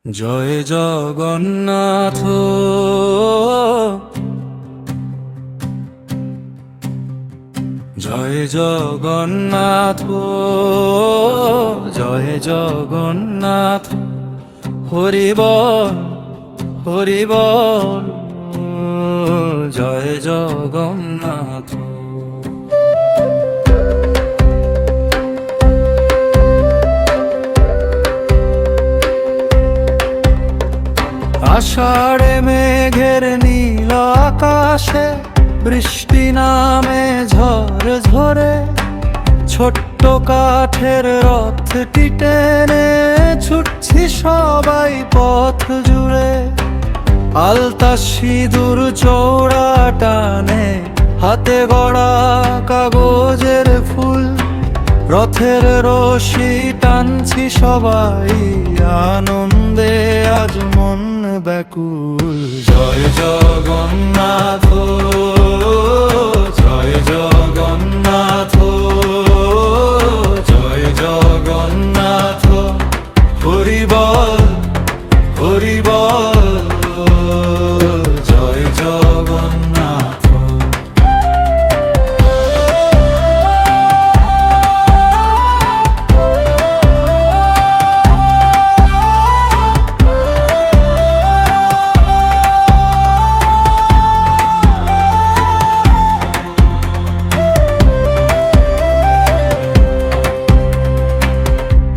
জয় জগন্নাথ, জয় জগন্নাথ, জয় জগন্নাথ। হরি বল, হরি বল, জয় জগন্নাথ। আষাঢ়ে মেঘের নীল আকাশে বৃষ্টি নামে ঝড় ঝরে, ছোট্ট কাঠের রথটি টেনে ছুটছি সবাই পথ জুড়ে। আলতা সিঁদুর চৌড়া টানে, হাতে গড়া কাগজের ফুল, রথের রশি টানছি সবাই, আনন্দে আজ মন ব্যাকুল। জয় জগন্নাথ, জয় জগন্নাথ, জয় জগন্নাথ। হরি বল, হরি বল, জয় জগন্নাথ।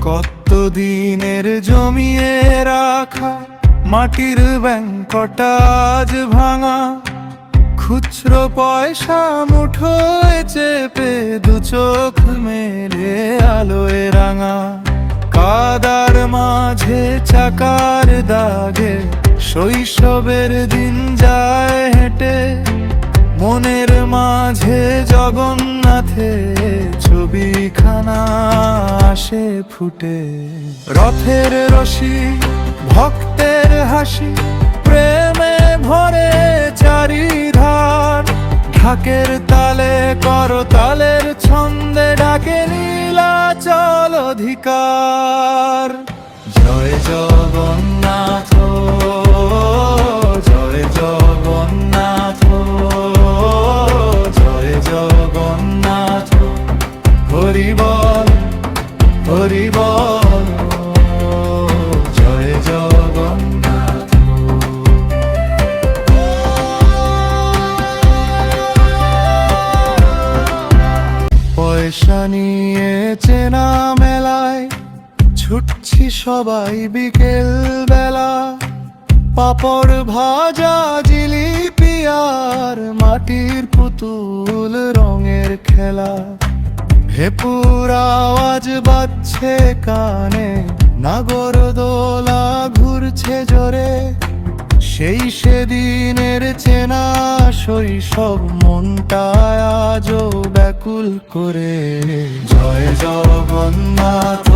কতদিনের জমিয়ে রাখা মাটির ব্যাংকটা আজ ভাঙা, খুচরো পয়সা মুঠোয় চেপে দু চোখ মেলে আলোয় রাঙা। কাদার মাঝে চাকার দাগে শৈশবের দিন যায় হেঁটে, মনের মাঝে জগন্নাথের ছবিখানা আসে ফুটে। রথের রশি, ভক্তের হাসি, প্রেমে ভরে চারিধার। ঢাকের তালে করতালের ছন্দে ডাকে নীলাচল অধিকার। জয় জগন্নাথ, জয় জগন্নাথ, জয় জগন্নাথ। হরি বল, হরি বল, জয় জগন্নাথ। পয়সা নিয়ে চেনা মেলায় ছুটছি সবাই বিকেল বেলা। পাপড় ভাজা, জিলিপি আর মাটির পুতুল রঙের খেলা। ভেপুর আওয়াজ বাজছে কানে, নাগরদোলা ঘুরছে জোরে। সেই সেদিনের চেনা শৈশব মনটা আজও ব্যাকুল করে। জয় জগন্নাথ,